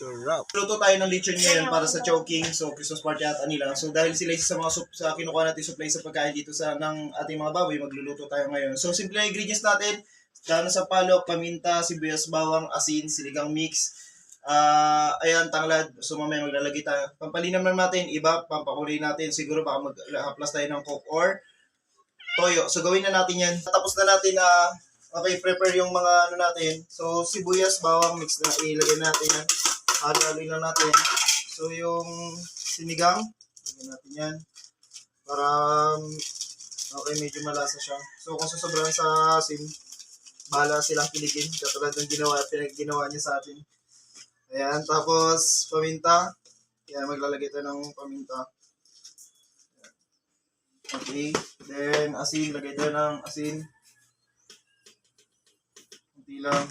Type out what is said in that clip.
Sarap. Luto tayo ng lechon ngayon para sa choking. So, Christmas party at nila. So, dahil sila isa sa mga sa kinukuha natin supply sa pagkain dito sa ng ating mga baboy, magluluto tayo ngayon. So, simple na ingredients natin. Dahon sa palok, paminta, sibuyas, bawang, asin, siligang mix. Ayan, tanglad. So, mamaya maglalagay tayo. Pampalinam natin, iba, pampakulay natin. Siguro baka mag-haplas tayo ng coke or toyo. So, gawin na natin yan. Tapos na natin na prepare yung mga ano natin. So, sibuyas, bawang, mix na. Ilagay natin yan. Halo-haloy lang natin. So, yung sinigang, lagyan natin yan. Para, okay, medyo malasa siya. So, kung susobrahan sa asin, bahala silang kiligin. Katulad ng ginawa niya sa atin. Ayan, tapos, paminta. Ayan, maglalagay tayo ng paminta. Okay, then, asin. Lagay tayo ng asin. Kunti lang.